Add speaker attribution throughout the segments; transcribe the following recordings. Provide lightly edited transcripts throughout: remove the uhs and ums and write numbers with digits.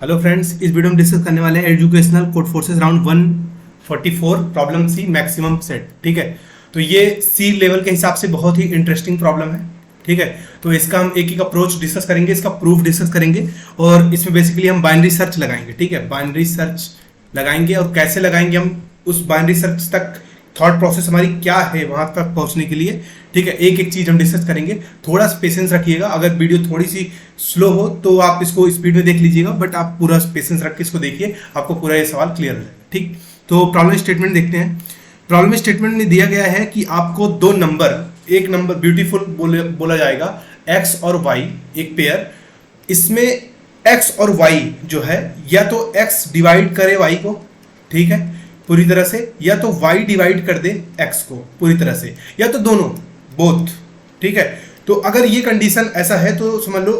Speaker 1: Hello friends, इस video में discuss करने वाले हैं educational code forces round 144 problem C maximum set. ठीक है, तो ये सी लेवल के हिसाब से बहुत ही इंटरेस्टिंग प्रॉब्लम है। ठीक है, तो इसका हम एक अप्रोच डिस्कस करेंगे, इसका प्रूफ डिस्कस करेंगे और इसमें बेसिकली हम बाइनरी सर्च लगाएंगे। ठीक है, बाइनरी सर्च लगाएंगे और कैसे लगाएंगे हम उस बाइनरी सर्च तक, थॉट प्रोसेस हमारी क्या है वहां तक पहुंचने के लिए। ठीक है, एक एक चीज हम डिस्कस करेंगे। थोड़ा पेशेंस रखिएगा, अगर वीडियो थोड़ी सी स्लो हो तो आप इसको स्पीड में देख लीजिएगा, बट आप पूरा पेशेंस रख के इसको देखिए, आपको पूरा ये सवाल क्लियर हो जाएगा। ठीक, तो प्रॉब्लम स्टेटमेंट देखते हैं। प्रॉब्लम स्टेटमेंट में दिया गया है कि आपको दो नंबर, एक नंबर ब्यूटीफुल बोला जाएगा x और y, एक पेयर, इसमें x और y जो है या तो x डिवाइड करे y को, ठीक है, पूरी तरह से, या तो y डिवाइड कर दे x को पूरी तरह से, या तो दोनों, बोथ। ठीक है, तो अगर ये कंडीशन ऐसा है तो समझ लो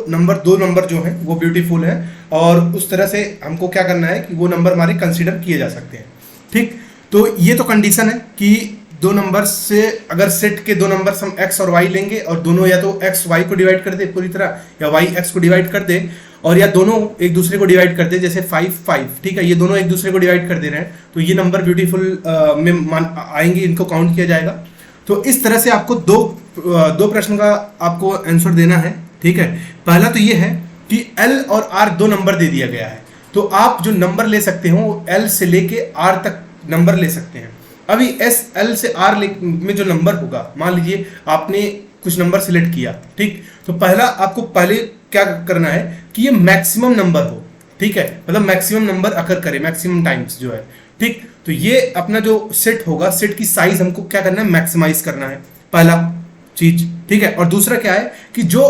Speaker 1: दो नंबर जो है वो ब्यूटीफुल है और उस तरह से हमको क्या करना है कि वो नंबर हमारे कंसीडर किए जा सकते हैं। ठीक, तो ये तो कंडीशन है कि दो नंबर से अगर सेट के दो नंबर हम x और y लेंगे और दोनों या तो x y को डिवाइड कर दे पूरी तरह या y x को डिवाइड कर दे, और या दोनों एक दूसरे को डिवाइड कर दे, जैसे 5 5। ठीक है, ये दोनों एक दूसरे को डिवाइड कर दे रहे हैं तो ये नंबर ब्यूटीफुल में आएंगे, इनको काउंट किया जाएगा। तो इस तरह से आपको दो प्रश्न का आपको आंसर देना है। ठीक है, पहला तो ये है कि L और R दो नंबर दे दिया गया है, तो आप जो नंबर ले सकते हो वो L से लेके R तक नंबर ले सकते हैं। अभी L से R में जो नंबर होगा, मान लीजिए आपने कुछ नंबर सिलेक्ट किया, ठीक, तो आपको पहले क्या करना है कि ये मैक्सिमम नंबर हो। ठीक है, मतलब मैक्सिमम नंबर अकर करे, मैक्सिमम टाइम्स जो है। ठीक, तो ये अपना जो सेट होगा, सेट की साइज हमको क्या करना है, मैक्सिमाइज करना है, पहला चीज। ठीक है, और दूसरा क्या है कि जो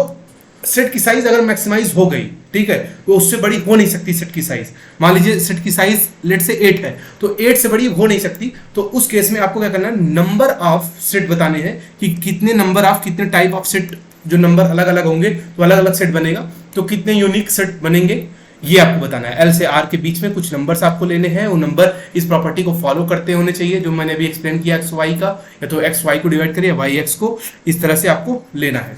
Speaker 1: सेट की साइज अगर मैक्सिमाइज हो गई, ठीक है, तो उससे बड़ी हो नहीं सकती सेट की साइज। मान लीजिए सेट की साइज लेट से 8 है, तो 8 से बड़ी हो नहीं सकती, तो उस केस में आपको क्या करना है, नंबर ऑफ सेट बताने हैं कि कितने नंबर ऑफ, कितने टाइप ऑफ सेट, जो नंबर अलग अलग होंगे तो अलग अलग सेट बनेगा, तो कितने यूनिक सेट बनेंगे ये आपको बताना है। L से R के बीच में कुछ नंबर्स आपको लेने हैं, वो नंबर इस प्रॉपर्टी को फॉलो करते होने चाहिए जो मैंने अभी एक्सप्लेन किया x y का, या तो x y को डिवाइड करिए y x को, इस तरह से आपको लेना है।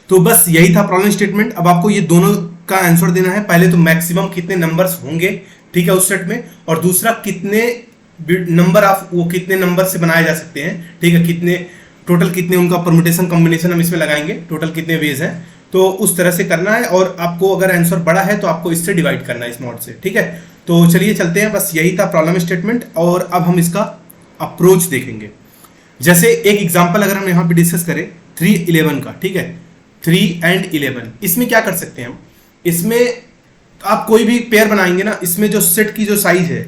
Speaker 1: तो बस यही था प्रॉब्लम स्टेटमेंट। अब आपको ये दोनों का आंसर देना है, पहले तो मैक्सिमम कितने नंबर्स होंगे, ठीक है, उस सेट में, और दूसरा कितने नंबर ऑफ, वो कितने नंबर से बनाए जा सकते हैं। ठीक है, कितने टोटल, कितने उनका परम्यूटेशन कॉम्बिनेशन हम इसमें लगाएंगे, टोटल कितने वेज हैं, तो उस तरह से करना है। और आपको अगर आंसर बड़ा है तो आपको इससे डिवाइड करना है, इस मॉड से। ठीक है, तो चलिए चलते हैं, बस यही था प्रॉब्लम स्टेटमेंट। और अब हम इसका अप्रोच देखेंगे। जैसे एक एग्जांपल अगर हम यहाँ पे डिस्कस करें 3 11 का, ठीक है, 3 and 11, इसमें क्या कर सकते हैं हम, इसमें आप कोई भी पेयर बनाएंगे ना, इसमें जो सेट की जो साइज है,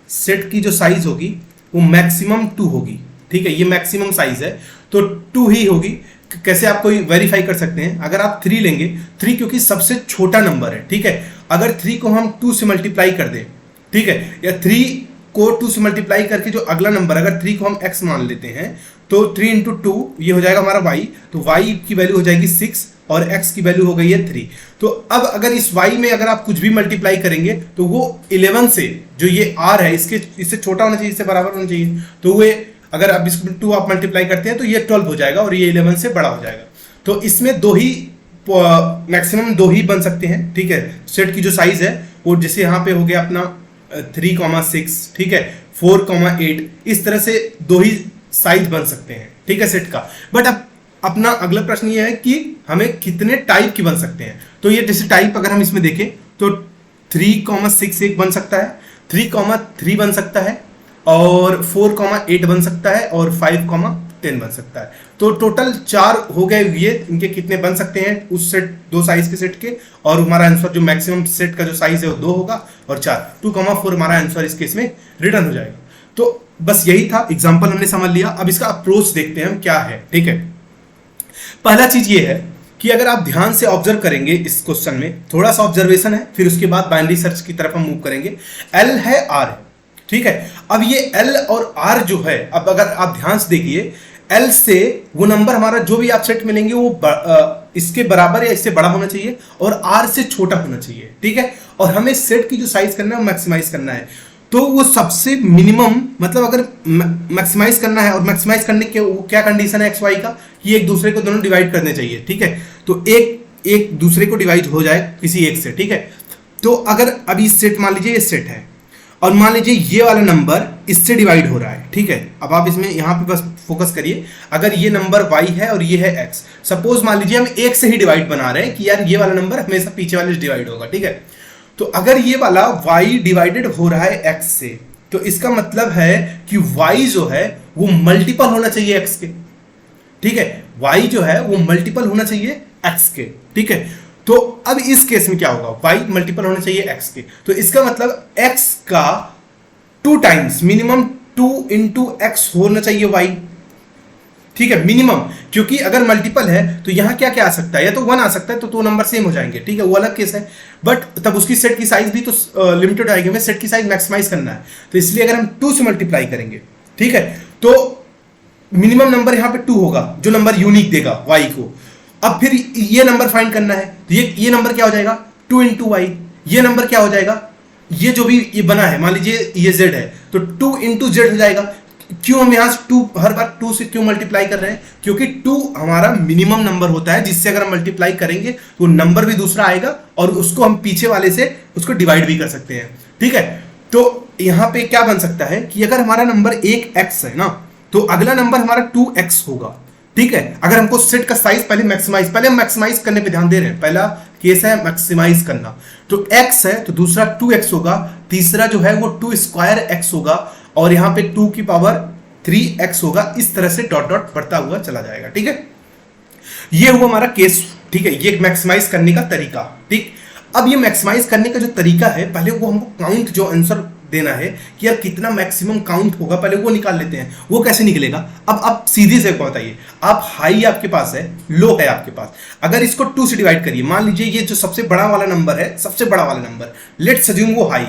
Speaker 1: सेट की जो साइज होगी वो मैक्सिमम 2 होगी। ठीक है, ये मैक्सिमम साइज है तो 2 ही होगी। कैसे आप कोई वेरीफाई कर सकते हैं, अगर आप 3 लेंगे, 3 क्योंकि सबसे छोटा नंबर है। ठीक है, अगर 3 को हम 2 से मल्टीप्लाई कर दें, ठीक है, या 3 को 2 से मल्टीप्लाई करके जो अगला नंबर, अगर 3 को हम x मान लेते हैं तो 3 इंटू 2 ये हो जाएगा हमारा y, तो y की वैल्यू हो जाएगी 6 और x की वैल्यू हो गई है 3। तो अब अगर इस y में अगर आप कुछ भी मल्टीप्लाई करेंगे तो वो 11 से, जो ये r है, इससे छोटा होना चाहिए, इससे बराबर होना चाहिए, तो वो अगर अब इसको 2 आप मल्टीप्लाई करते हैं तो ये 12 हो जाएगा और ये 11 से बड़ा हो जाएगा। तो इसमें दो ही मैक्सिमम 2 ही बन सकते हैं। ठीक है, सेट की जो साइज है वो जैसे यहाँ पे हो गया अपना 3,6, ठीक है, 4,8, इस तरह से 2 ही साइज बन सकते हैं। ठीक है, सेट का। बट अब अपना अगला प्रश्न ये है कि हमें कितने टाइप की बन सकते हैं। तो ये जैसे टाइप अगर हम इसमें देखें तो 3,6 एक बन सकता है, 3,3 बन सकता है, और 4,8 बन सकता है, और 5,10 बन सकता है। तो टोटल 4 हो गए ये, इनके कितने बन सकते हैं उस सेट, 2 साइज के सेट के, और हमारा आंसर जो मैक्सिमम सेट का जो साइज है वो 2 होगा, और 2,4 हमारा आंसर इस केस में रिटर्न हो जाएगा। तो बस यही था, एग्जाम्पल हमने समझ लिया। अब इसका अप्रोच देखते हैं हम क्या है। ठीक है, पहला चीज ये है कि अगर आप ध्यान से ऑब्जर्व करेंगे इस क्वेश्चन में, थोड़ा सा ऑब्जर्वेशन है, फिर उसके बाद बाइनरी सर्च की तरफ हम मूव करेंगे। L है, R है, ठीक है, अब ये L और R जो है, अब अगर आप ध्यान से देखिए, L से वो नंबर हमारा जो भी आप सेट में लेंगे वो इसके बराबर या इससे बड़ा होना चाहिए, और R से छोटा होना चाहिए। ठीक है, और हमें सेट की जो साइज करना है वो मैक्सिमाइज करना है, तो वो सबसे मिनिमम, मतलब अगर मैक्सिमाइज करना है, और मैक्सिमाइज करने के वो क्या कंडीशन है एक्स वाई का, कि एक दूसरे को दोनों डिवाइड करने चाहिए। ठीक है, तो एक दूसरे को डिवाइड हो जाए किसी एक से। ठीक है, तो अगर अभी सेट मान लीजिए ये सेट है और मान लीजिए ये वाला नंबर इससे डिवाइड हो रहा है, ठीक है। अब आप इसमें यहाँ पे बस फोकस करिए, अगर ये नंबर y है और ये है x, सपोज मान लीजिए हम एक से ही डिवाइड बना रहे हैं कि यार ये वाला नंबर हमेशा पीछे वाले से डिवाइड होगा, ठीक है। तो अगर ये वाला y डिवाइडेड हो रहा है x से, तो इसका मतलब है कि y जो है वो मल्टीपल होना चाहिए x के, ठीक है। y जो है वो मल्टीपल होना चाहिए x के, ठीक है। तो अब इस केस में क्या होगा, y मल्टीपल होना चाहिए x के, तो इसका मतलब x का 2 टाइम्स मिनिमम 2 इंटू एक्स होना चाहिए y, ठीक है, मिनिमम। क्योंकि अगर मल्टीपल है तो यहां क्या क्या आ सकता है, या तो 1 आ सकता है, तो 2 नंबर सेम हो जाएंगे, ठीक है, वो अलग केस है। बट तब उसकी सेट की साइज भी तो लिमिटेड आएगी, हमें सेट की साइज मैक्सिमाइज करना है, तो इसलिए अगर हम 2 से मल्टीप्लाई करेंगे, ठीक है, तो मिनिमम नंबर यहां पे 2 होगा जो नंबर यूनिक देगा y को। अब फिर ये नंबर फाइंड करना है, तो ये नंबर क्या हो जाएगा 2 इंटू वाई, ये नंबर क्या हो जाएगा, ये जो भी ये बना है मान लीजिए ये z है, तो 2 इंटू जेड हो जाएगा। क्यों हम यहां से 2 हर बार 2 से क्यों मल्टीप्लाई कर रहे हैं, क्योंकि 2 हमारा मिनिमम नंबर होता है जिससे अगर हम मल्टीप्लाई करेंगे तो नंबर भी दूसरा आएगा और उसको हम पीछे वाले से उसको डिवाइड भी कर सकते हैं, ठीक है। तो यहां पे क्या बन सकता है कि अगर हमारा नंबर एक x है ना, तो अगला नंबर हमारा 2x होगा, ठीक है। अगर हमको सेट का साइज पहले हम मैक्सिमाइज करने पे ध्यान दे रहे हैं, पहला केस है मैक्सिमाइज करना, तो x है तो दूसरा 2x होगा, तीसरा जो है वो 2 स्क्वायर x होगा, और यहां पे 2 की पावर 3x होगा। इस तरह से डॉट डॉट बढ़ता हुआ चला जाएगा, ठीक है। ये हुआ हमारा केस, ठीक है, ये मैक्सिमाइज करने का तरीका, ठीक। अब ये मैक्सिमाइज करने का जो तरीका है, पहले वो हमको काउंट जो आंसर देना है कि यार कितना मैक्सिमम काउंट होगा, पहले वो निकाल लेते हैं। वो कैसे निकलेगा, अब आप सीधे से बताइए, आप हाई आपके पास है, लो है आपके पास, अगर इसको 2 से डिवाइड करिए, मान लीजिए ये जो सबसे बड़ा वाला नंबर है, सबसे बड़ा वाला नंबर लेट्स अज्यूम वो हाई,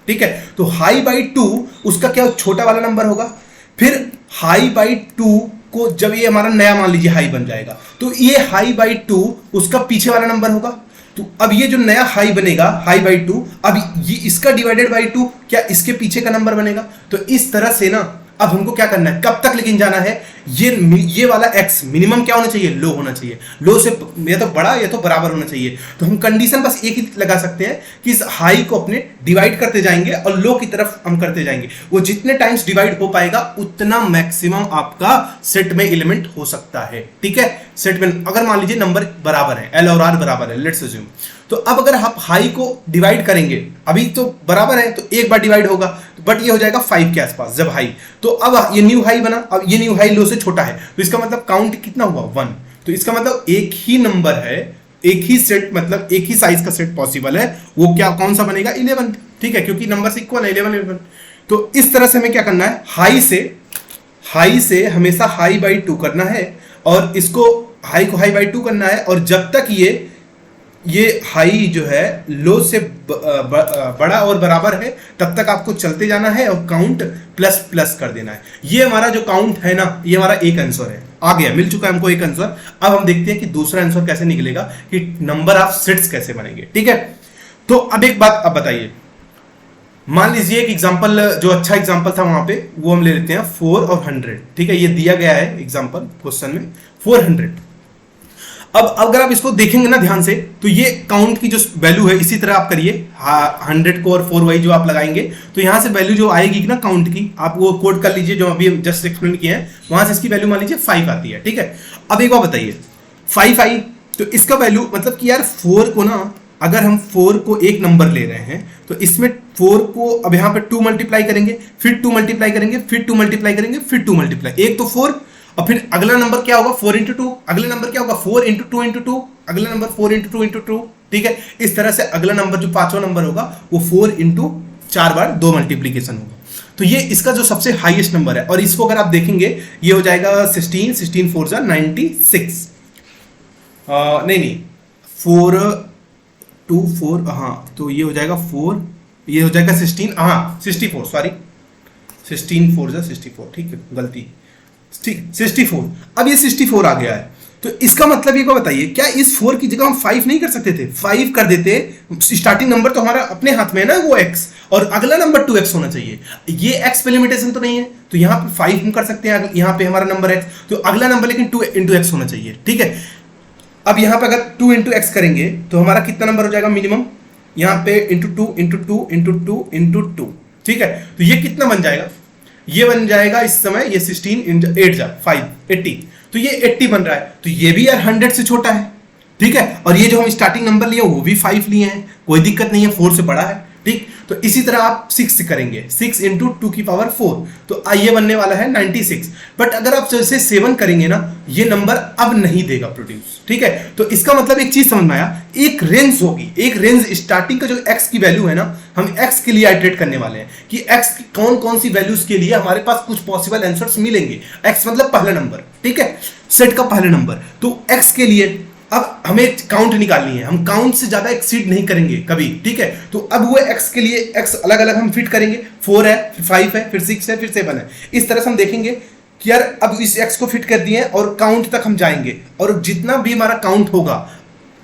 Speaker 1: ठीक है। तो हाई बाई 2 उसका क्या छोटा वाला नंबर होगा, फिर हाई बाई 2 को जब ये हमारा नया मान लीजिए हाई बन जाएगा, तो ये हाई बाई 2 उसका पीछे वाला नंबर होगा। तो अब ये जो नया हाई बनेगा हाई बाई 2, अब ये इसका डिवाइडेड बाई 2 क्या इसके पीछे का नंबर बनेगा। तो इस तरह से ना अब हमको क्या करना है, कब तक लेकिन जाना है, ये वाला x मिनिमम क्या होना चाहिए, लो होना चाहिए, लो से या तो बड़ा या तो बराबर होना चाहिए। तो हम कंडीशन बस एक ही लगा सकते हैं कि इस हाई को अपने डिवाइड करते जाएंगे और लो की तरफ हम करते जाएंगे, वो जितने टाइम्स डिवाइड हो पाएगा उतना मैक्सिमम आपका सेट में एलिमेंट हो सकता है, ठीक है। सेट में अगर मान लीजिए नंबर बराबर है, l और r बराबर है, लेट्स अज्यूम, तो अब अगर आप हाई को डिवाइड करेंगे, अभी तो बराबर है तो एक बार डिवाइड होगा, बट ये हो जाएगा 5 के आसपास जब हाई, तो अब ये न्यू हाई बना, अब ये न्यू हाई लो से छोटा है, तो इसका मतलब काउंट कितना हुआ 1, तो इसका मतलब एक ही नंबर है, एक ही सेट, मतलब एक ही साइज का सेट पॉसिबल है, वो क्या कौन सा बनेगा 11, ठीक है, क्योंकि नंबर इक्वल है 11। तो इस तरह से हमें क्या करना है, हाई से हमेशा हाई बाई 2 करना है, और इसको हाई को हाई बाई 2 करना है, और जब तक ये हाई जो है लो से बड़ा और बराबर है तब तक आपको चलते जाना है और काउंट प्लस प्लस कर देना है। ये हमारा जो काउंट है ना, ये हमारा एक आंसर है, आ गया, मिल चुका है हमको एक आंसर। अब हम देखते हैं कि दूसरा आंसर कैसे निकलेगा, कि नंबर ऑफ सेट्स कैसे बनेंगे, ठीक है। तो अब एक बात अब बताइए, मान लीजिए एक एग्जांपल जो अच्छा एग्जांपल था वहां पे, वो हम ले लेते हैं 4 और 100, ठीक है, ये दिया गया है एग्जांपल क्वेश्चन में 400। अब अगर आप इसको देखेंगे ना ध्यान से, तो ये काउंट की जो वैल्यू है इसी तरह आप करिए, 100 को और 4y जो आप लगाएंगे, तो यहां से वैल्यू जो आएगी ना काउंट की, आप वो कोड कर लीजिए जो अभी हम जस्ट एक्सप्लेन किए हैं, वहां से इसकी वैल्यू मान लीजिए 5 आती है, ठीक है। अब एक बार बताइए 5 आई, तो इसका वैल्यू मतलब कि यार 4 को ना, अगर हम 4 को एक नंबर ले रहे हैं, तो इसमें 4 को अब यहाँ पे 2 मल्टीप्लाई करेंगे, फिर 2 मल्टीप्लाई करेंगे, फिर 2 मल्टीप्लाई करेंगे, फिर 2 मल्टीप्लाई, एक तो 4, और फिर अगला नंबर क्या होगा 4 इंटू 2, अगला नंबर क्या होगा 4 इंटू 2 इंटू 2, अगला नंबर 4 इंटू 2 इंटू 2, ठीक है। इस तरह से अगला नंबर जो 5वां नंबर होगा वो 4 इंटू 4 बार 2 मल्टीप्लीकेशन होगा। तो ये इसका जो सबसे हाईएस्ट नंबर है, और इसको अगर आप देखेंगे ये हो जाएगा 16 4 जा 96, नहीं 4 2 4, हाँ, तो ये हो जाएगा 4, ये हो जाएगा 16, हाँ 64, सॉरी 16 4 जा 64, ठीक है, गलती, ठीक 64। अब ये 64 आ गया है, तो इसका मतलब ये को बताइए, क्या इस 4 की जगह हम 5 नहीं कर सकते थे, 5 कर देते, स्टार्टिंग नंबर तो हमारा अपने हाथ में है ना वो x, और अगला नंबर 2x होना चाहिए, ये x पे लिमिटेशन तो नहीं है, तो यहाँ पे 5 हम कर सकते हैं, यहाँ पे हमारा नंबर x, तो अगला नंबर लेकिन 2 इंटू x होना चाहिए, ठीक है। अब यहाँ पे अगर 2 इंटू x करेंगे तो हमारा कितना नंबर हो जाएगा मिनिमम, यहाँ पे into two into two into two into two, ठीक है। तो ये कितना बन जाएगा, ये बन जाएगा इस समय ये 16 इंटू 8 जा 5 80, तो ये 80 बन रहा है। तो ये भी यार 100 से छोटा है, ठीक है। और ये जो हम स्टार्टिंग नंबर लिए वो भी 5 लिए हैं, कोई दिक्कत नहीं है, 4 से बड़ा है, ठीक। तो इसी तरह आप 6 से करेंगे, 6 इंटू 2 की पावर 4, तो ये बनने वाला है 96। बट अगर आप जैसे 7 करेंगे ना, ये नंबर अब नहीं देगा प्रोड्यूस, ठीक है। तो इसका मतलब एक चीज समझ में आया, एक रेंज होगी, एक रेंज स्टार्टिंग का जो x की वैल्यू है ना, हम x के लिए आइटरेट करने वाले हैं कि x की कौन कौन सी वैल्यूज के लिए हमारे पास कुछ पॉसिबल आंसर्स मिलेंगे। x मतलब पहला नंबर, ठीक है, सेट का पहला नंबर। तो x के लिए अब हमें काउंट निकालनी है, हम काउंट से ज्यादा एक्सीड नहीं करेंगे कभी, ठीक है। तो अब वो x के लिए x अलग अलग हम फिट करेंगे, 4 है, फिर 5 है, फिर 6 है, फिर 7 है। इस तरह से हम देखेंगे कि यार अब इस x को फिट कर दिए और काउंट तक हम जाएंगे, और जितना भी हमारा काउंट होगा,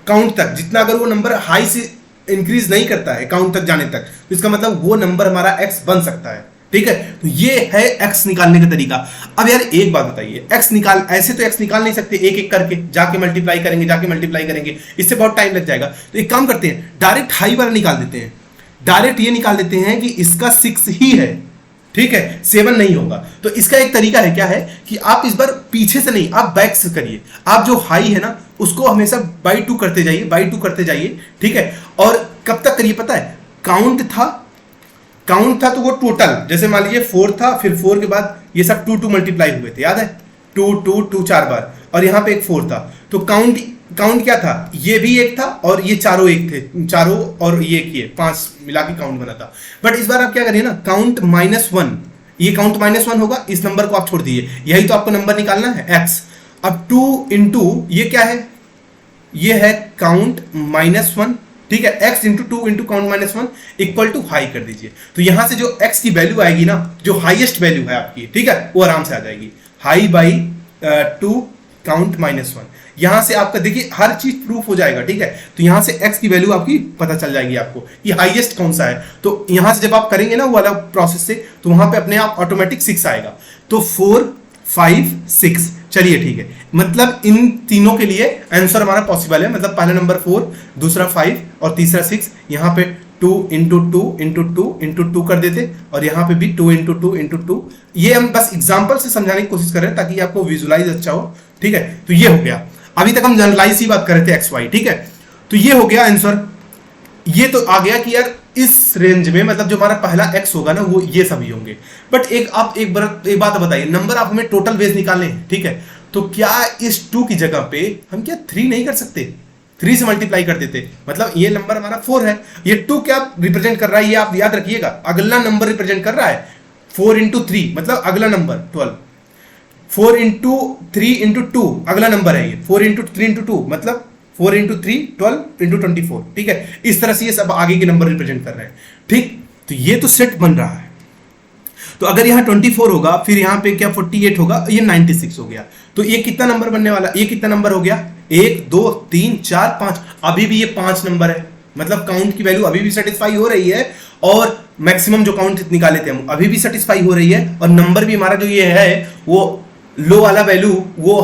Speaker 1: काउंट तक जितना, अगर वो नंबर हाई से इंक्रीज नहीं करता है काउंट तक जाने तक, तो इसका मतलब वो नंबर हमारा x बन सकता है, ठीक है। तो ये है x निकालने का तरीका। अब यार एक बात बताइए, x निकाल, ऐसे तो x निकाल नहीं सकते, एक एक करके जाके मल्टीप्लाई करेंगे, इससे बहुत टाइम लग जाएगा। तो एक काम करते हैं, डायरेक्ट हाई वाला निकाल देते हैं, डायरेक्ट ये निकाल देते हैं कि इसका 6 ही है, ठीक है, 7 नहीं होगा। तो इसका एक तरीका है, क्या है कि आप इस बार पीछे से नहीं, आप बैक से करिए। आप जो हाई है ना उसको हमेशा बाई 2 करते जाइए, ठीक है। और कब तक करिए पता है, काउंट था तो वो टोटल, जैसे मान लीजिए 4 था, फिर 4 के बाद ये सब 2 मल्टीप्लाई हुए थे, याद है, 2 2 2 4 बार, और यहाँ पे एक 4 था। तो काउंट क्या था, ये भी एक था और ये चारों एक थे, चारों और ये एक, ये 5 मिला के काउंट बना था। बट इस बार आप क्या करिए ना, काउंट -1, ये काउंट -1 होगा, इस नंबर को आप छोड़ दीजिए, यही तो आपको नंबर निकालना है x। अब 2 इंटू ये क्या है, ये है काउंट -1, ठीक है, x into 2 into count -1 equal to high कर दीजिए। तो यहां से जो x की वैल्यू आएगी ना, जो हाईएस्ट वैल्यू है आपकी, ठीक है, वो आराम से आ जाएगी, हाई बाई 2 काउंट -1। यहां से आपका देखिए हर चीज प्रूफ हो जाएगा, ठीक है। तो यहां से x की वैल्यू आपकी पता चल जाएगी आपको कि हाईएस्ट कौन सा है। तो यहां से जब आप करेंगे ना वो वाला प्रोसेस से, तो वहां पे अपने आप ऑटोमेटिक 6 आएगा। तो 4 5 6, चलिए ठीक है, मतलब इन तीनों के लिए आंसर हमारा पॉसिबल है। मतलब पहला नंबर 4, दूसरा 5 और तीसरा 6। यहाँ पे 2 इंटू 2 इंटू 2 इंटू 2 कर देते, और यहाँ पे भी 2 इंटू 2 इंटू 2। ये हम बस एग्जाम्पल से समझाने की कोशिश कर रहे हैं ताकि आपको विजुलाइज अच्छा हो, ठीक है। तो ये हो गया, अभी तक हम जनरलाइज ही बात कर रहे थे एक्स वाई, ठीक है। तो ये हो गया आंसर। ये तो आ गया कि यार इस रेंज में मतलब जो हमारा पहला x होगा ना वो ये सभी होंगे। बट एक बात बताइए, नंबर आप हमें टोटल वेज निकालने हैं, ठीक है। तो क्या इस 2 की जगह पे हम क्या 3 नहीं कर सकते, 3 से मल्टीप्लाई कर देते। मतलब ये नंबर हमारा 4 है, ये 2 क्या रिप्रेजेंट कर रहा है, ये आप याद रखिएगा, अगला नंबर रिप्रेजेंट कर रहा है। 4 इंटू 3 मतलब अगला नंबर 12, 4 इंटू 3 इंटू 2 अगला नंबर है ये, 4 इंटू 3 इंटू 2 मतलब 4 इंटू 3 12 इंटू 24, ठीक है। इस तरह से ये सब आगे के नंबर रिप्रेजेंट कर रहे हैं, ठीक। तो ये तो सेट बन रहा है। तो अगर यहाँ 24 होगा, फिर यहाँ पे क्या 48 होगा, ये 96 हो गया। तो ये कितना नंबर बनने वाला, ये कितना नंबर हो गया, 1 2 3 4 5, अभी भी ये 5 नंबर है। मतलब काउंट की वैल्यू अभी भी सेटिस्फाई हो रही है, और मैक्सिमम जो काउंट निकाले थे हम अभी भी सेटिस्फाई हो रही है, और नंबर भी हमारा जो ये है वो लो वाला वैल्यू, वो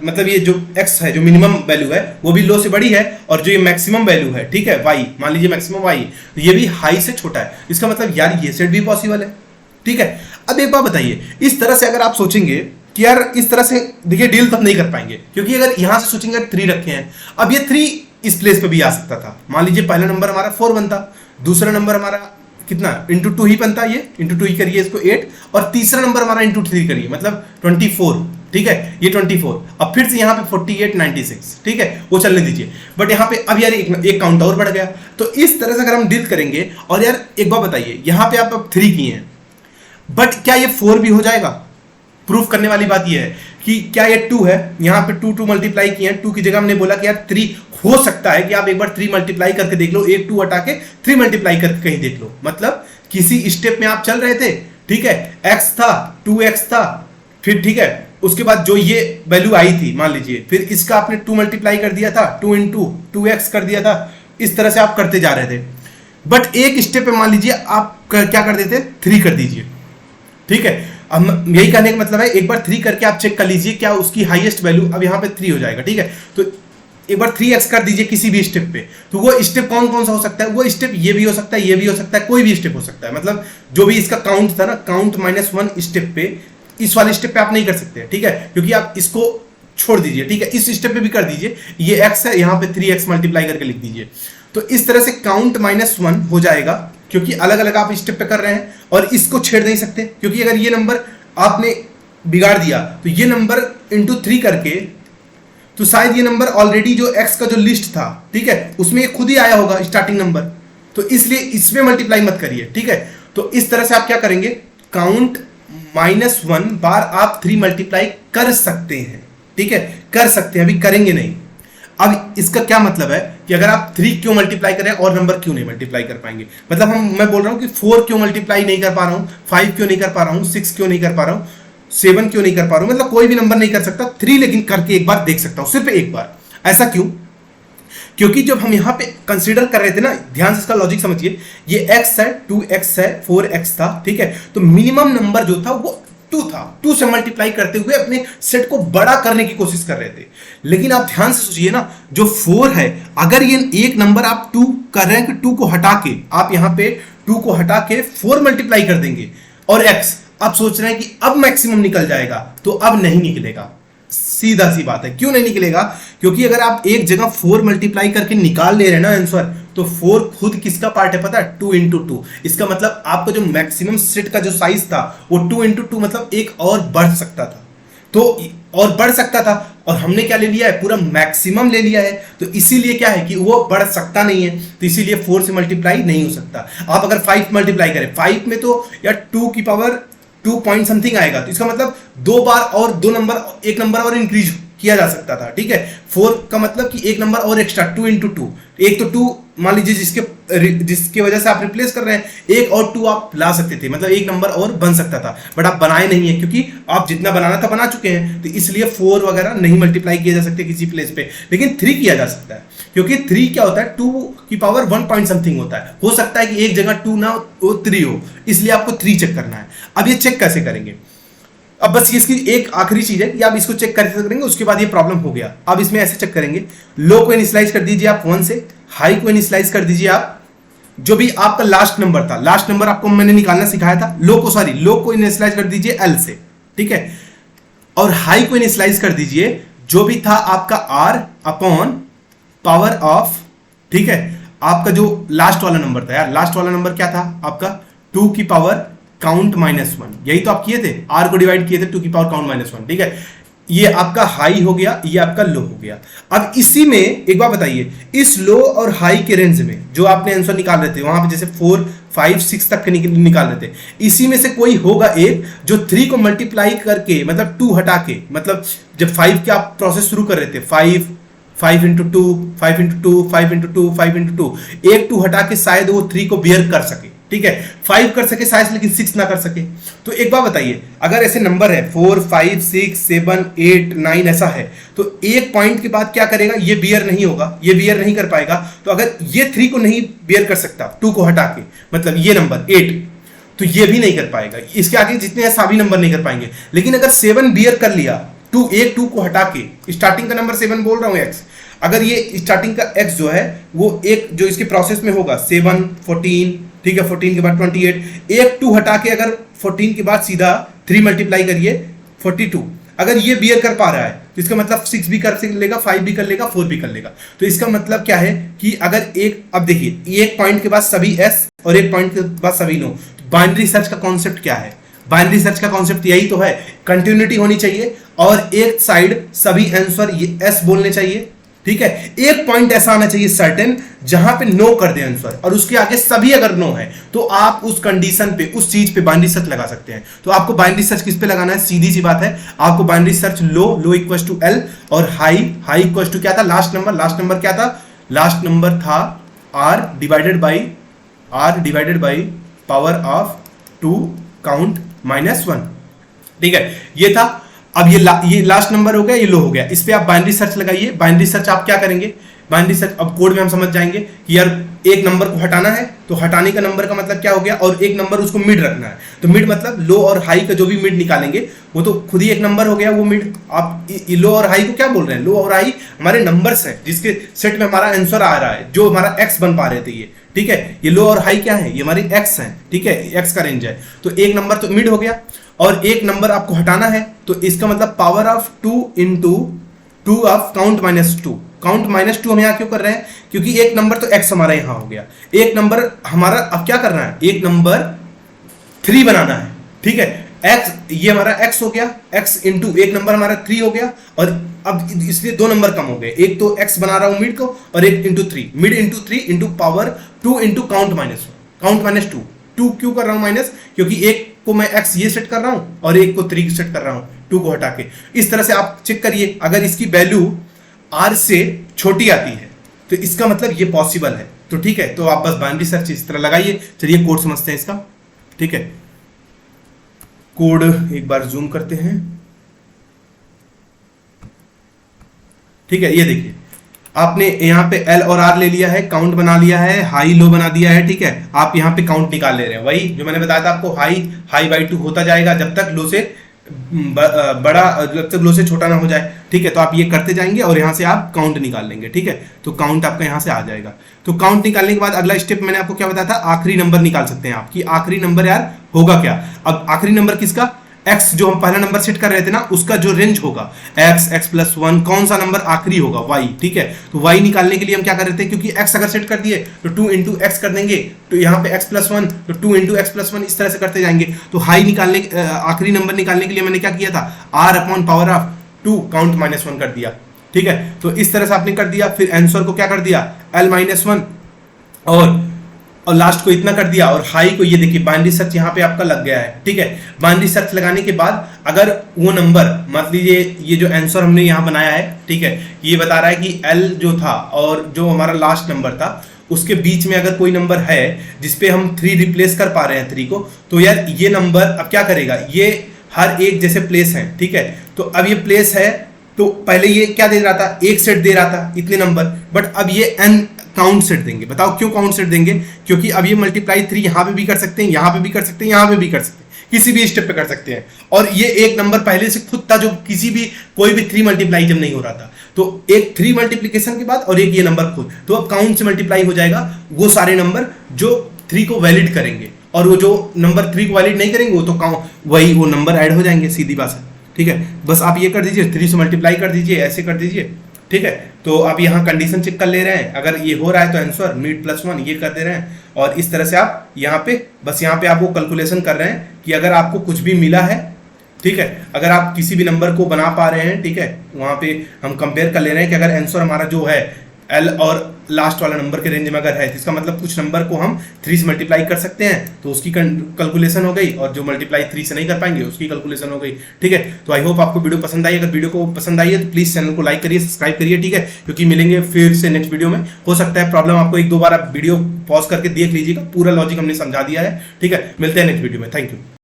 Speaker 1: मतलब ये जो x है जो मिनिमम वैल्यू है वो भी लो से बड़ी है, और जो ये मैक्सिमम वैल्यू है, ठीक है, y मान लीजिए मैक्सिमम y, तो ये भी हाई से छोटा है। इसका मतलब यार ये सेट भी पॉसिबल है, ठीक है। अब एक बात बताइए, इस तरह से अगर आप सोचेंगे कि यार इस तरह से देखिए डील तो हम नहीं कर पाएंगे, क्योंकि अगर यहां से सोचेंगे 3 रखे हैं, अब ये 3 इस प्लेस पे भी आ सकता था। मान लीजिए पहला नंबर हमारा 4 बनता, दूसरा नंबर हमारा कितना इंटू 2 ही बनता, ये इंटू 2 ही करिए इसको 8, और तीसरा नंबर हमारा इंटू 3 करिए मतलब 24, ठीक है, ये 24। अब फिर से यहाँ पे 48 96, ठीक है, वो चलने दीजिए। बट यहाँ पे अब यार एक काउंट और बढ़ गया। तो इस तरह से अगर हम डील करेंगे, और यार एक बात बताइए, यहाँ पे आप अब 3 किए हैं, बट क्या ये 4 भी हो जाएगा। प्रूफ करने वाली बात ये है कि क्या ये 2 है, यहाँ पे 2 मल्टीप्लाई किए हैं, 2 की जगह हमने बोला कि यार 3 हो सकता है कि आप एक बार 3 मल्टीप्लाई करके देख लो, एक 2 हटा के 3 मल्टीप्लाई करके कहीं देख लो। मतलब किसी स्टेप में आप चल रहे थे, ठीक है, x था 2x था, फिर ठीक है उसके बाद जो ये वैल्यू आई थी मान लीजिए, फिर इसका आपने 2 मल्टीप्लाई कर दिया था, 2 इंटू 2x कर दिया था, इस तरह से आप करते जा रहे थे। बट एक स्टेप पे मान लीजिए आप क्या कर देते, 3 कर दीजिए, ठीक है। अब यही कहने का मतलब है एक बार 3 करके आप चेक कर लीजिए क्या उसकी हाईएस्ट वैल्यू, अब यहाँ पे 3 हो जाएगा, ठीक है। तो एक बार 3x कर दीजिए किसी भी स्टेप पे, तो वो स्टेप कौन कौन सा हो सकता है, वो स्टेप ये भी हो सकता है, ये भी हो सकता है, कोई भी स्टेप हो सकता है। मतलब जो भी इसका काउंट था ना, काउंट -1 स्टेप पे, इस वाले स्टेप पे आप नहीं कर सकते, ठीक है, क्योंकि आप इसको छोड़ दीजिए, ठीक है, इस स्टेप पे भी कर दीजिए, ये x है, यहाँ पे 3x मल्टीप्लाई करके लिख दीजिए। तो इस तरह से काउंट -1 हो जाएगा, क्योंकि अलग अलग आप स्टेप पे कर रहे हैं और इसको छेड़ नहीं सकते, क्योंकि अगर ये नंबर आपने बिगाड़ दिया तो ये नंबर इंटू 3 करके, तो शायद ये नंबर ऑलरेडी जो x का जो लिस्ट था, ठीक है, उसमें खुद ही आया होगा स्टार्टिंग नंबर, तो इसलिए इसमें मल्टीप्लाई मत करिए, ठीक है। तो इस तरह से आप क्या करेंगे, काउंट -1 बार आप 3 मल्टीप्लाई कर सकते हैं, ठीक है, कर सकते हैं, अभी करेंगे नहीं। अब इसका क्या मतलब है कि अगर आप 3 क्यों मल्टीप्लाई करें और नंबर क्यों नहीं मल्टीप्लाई कर पाएंगे, मतलब मैं बोल रहा हूं कि 4 क्यों मल्टीप्लाई नहीं कर पा रहा हूं, 5 क्यों नहीं कर पा रहा हूं, 6 क्यों नहीं कर पा रहा हूं, 7 क्यों नहीं कर पा रहा हूं, मतलब कोई भी नंबर नहीं कर सकता, 3 लेकिन करके एक बार देख सकता हूं, सिर्फ एक बार। ऐसा क्यों? क्योंकि जब हम यहां पे कंसीडर कर रहे थे ना, ध्यान से इसका लॉजिक समझिए, ये x है, 2x है, 4x था, ठीक है, तो मिनिमम नंबर जो था वो 2 था, 2 से मल्टीप्लाई करते हुए अपने सेट को बड़ा करने की कोशिश कर रहे थे। लेकिन आप ध्यान से सोचिए ना, जो 4 है, अगर ये एक नंबर आप 2 कर रहे हैं कि 2 को हटा के आप यहां पे 2 को हटा के 4 मल्टीप्लाई कर देंगे, और x आप सोच रहे हैं कि अब मैक्सिमम निकल जाएगा, तो अब नहीं निकलेगा। सीधा सी बात है, क्यों नहीं निकलेगा? क्योंकि अगर आप एक जगह 4 मल्टीप्लाई करके निकाल ले रहे हैं ना आंसर, तो 4 खुद किसका पार्ट है पता है? 2 इंटू 2। इसका मतलब आपका जो मैक्सिमम सेट का जो साइज था वो 2 इंटू 2, मतलब एक और बढ़ सकता था, तो और बढ़ सकता था, और हमने क्या ले लिया है? पूरा मैक्सिमम ले लिया है, तो इसीलिए क्या है कि वो बढ़ सकता नहीं है, तो इसीलिए 4 से मल्टीप्लाई नहीं हो सकता। आप अगर 5 मल्टीप्लाई करें, 5 में तो यार 2 की पावर 2 पॉइंट समथिंग आएगा, तो इसका मतलब 2 बार और 2 नंबर, एक नंबर और इंक्रीज किया जा सकता था, ठीक है। 4 का मतलब कि एक नंबर और एक्स्ट्रा, 2 इंटू 2, एक तो 2 मान लीजिए जिसके वजह से आप रिप्लेस कर रहे हैं, एक और 2 आप ला सकते थे, मतलब एक नंबर और बन सकता था, बट आप बनाए नहीं है, क्योंकि आप जितना बनाना था बना चुके हैं, तो इसलिए 4 वगैरह नहीं मल्टीप्लाई किए जा सकते किसी प्लेस पे, लेकिन 3 किया जा सकता है, क्योंकि 3 क्या होता है? 2 की पावर 1 पॉइंट समथिंग होता है, हो सकता है कि एक जगह 2 ना हो 3 हो, इसलिए आपको 3 चेक करना है। अब ये चेक कैसे करेंगे? अब बस इसकी एक आखिरी चीज है कि आप इसको चेक कैसे करेंगे, उसके बाद ये प्रॉब्लम हो गया। अब इसमें ऐसे चेक करेंगे, लो को इनिशियलाइज कर दीजिए आप 1 से, हाई को इनिशियलाइज कर दीजिए आप, जो भी आपका लास्ट नंबर था, लास्ट नंबर आपको मैंने निकालना सिखाया था, लो को इनिशियलाइज कर दीजिए L से, ठीक है, और हाई को इनिशियलाइज कर दीजिए जो भी था आपका R अपॉन पावर ऑफ, ठीक है, आपका जो लास्ट वाला नंबर था, यार लास्ट वाला नंबर क्या था आपका? 2 की पावर काउंट -1, यही तो आप किए थे, R को डिवाइड किए थे 2 की पावर काउंट -1, ठीक है। ये आपका हाई हो गया, ये आपका लो हो गया। अब इसी में एक बात बताइए, इस लो और हाई के रेंज में जो आपने आंसर निकाल रहे थे, वहां पे जैसे 4, 5, 6 तक के निकाल रहे थे, इसी में से कोई होगा एक जो 3 को मल्टीप्लाई करके, मतलब 2 हटा के, मतलब जब 5 के आप प्रोसेस शुरू कर रहे थे, 5 इंटू 2, 5 इंटू 2, 5 इंटू 2, 5 इंटू 2, एक 2 हटा के शायद वो 3 को बियर कर सके, ठीक है, 5 कर सके शायद, लेकिन 6 ना कर सके। तो एक बात बताइए, अगर ऐसे नंबर है 4, 5, 6, 7, 8, 9 ऐसा है, तो एक पॉइंट के बाद क्या करेगा? ये बियर नहीं होगा, ये बियर नहीं कर पाएगा। तो अगर ये 3 को नहीं बियर कर सकता 2 को हटा के, मतलब ये नंबर 8, तो ये भी नहीं कर पाएगा, इसके आगे जितने हैं सभी नंबर नहीं कर पाएंगे। लेकिन अगर 7 बियर कर लिया, 2 को हटा के, स्टार्टिंग का नंबर 7 बोल रहा हूं x, अगर ये स्टार्टिंग का x जो है वो एक जो इसके प्रोसेस में होगा 7, 14, ठीक है, 14 के बाद 28, एक 2 हटा के अगर 14 के बाद सीधा 3 मल्टीप्लाई करिए 42, अगर ये बियर कर पा रहा है तो इसका मतलब 6 भी कर लेगा, 5 भी कर लेगा, 4 भी कर लेगा। तो इसका मतलब क्या है कि अगर एक, अब देखिए एक पॉइंट के बाद सभी s और एक पॉइंट के बाद सभी नो, बाइनरी सर्च का कॉन्सेप्ट क्या है? बाइनरी सर्च का कॉन्सेप्ट यही तो है, कंटिन्यूटी होनी चाहिए और एक साइड सभी आंसर ये s बोलने चाहिए, ठीक है, एक पॉइंट ऐसा आना चाहिए सर्टेन जहां पे नो कर दे आंसर, और उसके आगे सभी अगर नो है तो आप उस कंडीशन पे, उस चीज पे बाइनरी सर्च लगा सकते हैं। तो आपको बाइनरी सर्च किस पे लगाना है? सीधी सी बात है, आपको binary search low equals to L, और हाई इक्वल्स टू क्या था? लास्ट नंबर क्या था? लास्ट नंबर था R divided by power of 2 count -1, ठीक है, ये था। अब ये लास्ट नंबर हो गया, ये लो हो गया, इस पे आप बाइनरी सर्च लगाइए। बाइनरी सर्च आप क्या करेंगे? बाइनरी सर्च अब कोड में हम समझ जाएंगे कि यार एक नंबर को हटाना है, तो हटाने का नंबर का मतलब क्या हो गया, और एक नंबर उसको मिड रखना है, तो मिड मतलब लो और हाई का जो भी मिड निकालेंगे वो तो खुद ही एक नंबर हो गया वो मिड। आप लो और हाई को क्या बोल रहे हैं, लो और हाई हमारे नंबर्स हैं जिसके सेट में हमारा आंसर आ रहा है, जो हमारा एक्स बन पा रहे थे ये, ठीक है। ये लो और हाई क्या है, ये हमारी एक्स है, ठीक है, एक्स का रेंज है। तो एक नंबर तो मिड हो गया, और एक नंबर आपको हटाना है, तो इसका मतलब power of 2 into 2 of count -2। Count -2 हम यहाँ क्यों कर रहे हैं, क्योंकि एक नंबर तो x हमारा यहाँ हो गया, एक नंबर हमारा अब क्या करना है, एक नंबर 3 बनाना है, ठीक है। x ये हमारा x हो गया, x इंटू एक नंबर हमारा 3 हो गया, और अब इसलिए 2 नंबर कम हो गए, एक तो x बना रहा हूं मिड को, और एक into 3, mid into 3 into power 2 into count -2। 2 क्यों कर रहा हूं माइनस, क्योंकि एक को मैं x ये सेट कर रहा हूं और एक को 3 सेट कर रहा हूं, 2 को हटा के। इस तरह से आप चेक करिए, अगर इसकी वैल्यू r से छोटी आती है तो इसका मतलब ये पॉसिबल है, तो ठीक है। तो आप बस बाइनरी सर्च इस तरह लगाइए। चलिए कोड समझते हैं इसका, ठीक है। कोड एक बार जूम करते हैं, ठीक है। ये देखिए, आपने यहाँ पे एल और आर ले लिया है, काउंट बना लिया है, हाई लो बना दिया है, ठीक है। आप यहाँ पे काउंट निकाल ले रहे हैं, वही जो मैंने बताया था आपको, हाई बाई 2 होता जाएगा जब तक लो से बड़ा, जब तक लो से छोटा ना हो जाए, ठीक है। तो आप ये करते जाएंगे और यहाँ से आप काउंट निकाल लेंगे, ठीक है। तो काउंट आपका यहाँ से आ जाएगा। तो काउंट निकालने के बाद अगला स्टेप मैंने आपको क्या बताया था, आखिरी नंबर निकाल सकते हैं आप, कि आखिरी नंबर यार होगा क्या। अब आखिरी नंबर किसका, x जो हम पहला नंबर सेट कर रहे थे ना, उसका जो रेंज होगा x+1, कौन सा नंबर आखिरी होगा, y, ठीक है। तो y निकालने के लिए हम क्या कर रहे थे, क्योंकि x अगर सेट कर दिए तो 2 इंटू एक्स कर देंगे, तो यहाँ पे x+1 तो 2 इंटू x+1 इस तरह से करते जाएंगे। तो हाई निकालने, आखिरी नंबर निकालने के लिए मैंने क्या किया था, r upon power of 2 count -1 कर दिया, ठीक है। तो इस तरह से आपने कर दिया, फिर आंसर को क्या कर दिया, l-1 और लास्ट को इतना कर दिया, और हाई को ये देखिए बाइनरी सर्च यहाँ पे आपका लग गया है, ठीक है। बाइनरी सर्च लगाने के बाद अगर वो नंबर, मान लीजिए ये जो आंसर हमने यहाँ बनाया है, ठीक है, ये बता रहा है कि एल जो था और जो हमारा लास्ट नंबर था उसके बीच में अगर कोई नंबर है जिसपे हम 3 रिप्लेस कर पा रहे हैं 3 को, तो यार ये नंबर अब क्या करेगा, ये हर एक जैसे प्लेस है, ठीक है। तो अब ये प्लेस है, तो पहले ये क्या दे रहा था, एक सेट दे रहा था इतने नंबर, बट अब ये n काउंट सेट देंगे। बताओ क्यों काउंट सेट देंगे, क्योंकि अब ये मल्टीप्लाई 3 यहाँ पे भी कर सकते हैं, यहाँ पे भी कर सकते हैं, यहाँ पे भी कर सकते हैं, किसी भी स्टेप पे कर सकते हैं। और ये एक नंबर पहले से खुद था जो किसी भी कोई भी 3 मल्टीप्लाई जब नहीं हो रहा था, तो एक 3 मल्टीप्लीकेशन के बाद और एक ये नंबर खुद, तो अब काउंट से मल्टीप्लाई हो जाएगा वो सारे नंबर जो 3 को वैलिड करेंगे, और वो जो नंबर 3 को वैलिड नहीं करेंगे वो तो वही वो नंबर ऐड हो जाएंगे, सीधी बात है, ठीक है। बस आप ये कर दीजिए, 3 से मल्टीप्लाई कर दीजिए, ऐसे कर दीजिए, ठीक है। तो आप यहाँ कंडीशन चेक कर ले रहे हैं, अगर ये हो रहा है तो आंसर मिड +1 ये कर दे रहे हैं, और इस तरह से आप यहाँ पे बस यहाँ पे आप वो कैलकुलेशन कर रहे हैं कि अगर आपको कुछ भी मिला है, ठीक है, अगर आप किसी भी नंबर को बना पा रहे हैं, ठीक है, वहाँ पे हम कंपेयर कर ले रहे हैं कि अगर आंसर हमारा जो है एल और लास्ट वाला नंबर के रेंज में अगर है, तो इसका मतलब कुछ नंबर को हम 3 से मल्टीप्लाई कर सकते हैं, तो उसकी कैलकुलेशन हो गई, और जो मल्टीप्लाई 3 से नहीं कर पाएंगे उसकी कैलकुलेशन हो गई, ठीक है। तो आई होप आपको वीडियो पसंद आई, अगर वीडियो को पसंद आई है तो प्लीज़ चैनल को लाइक करिए, सब्सक्राइब करिए, ठीक है, क्योंकि मिलेंगे फिर से नेक्स्ट वीडियो में। हो सकता है प्रॉब्लम आपको 1-2 बार आप वीडियो पॉज करके देख लीजिएगा, पूरा लॉजिक हमने समझा दिया है, ठीक है। मिलते हैं नेक्स्ट वीडियो में, थैंक यू।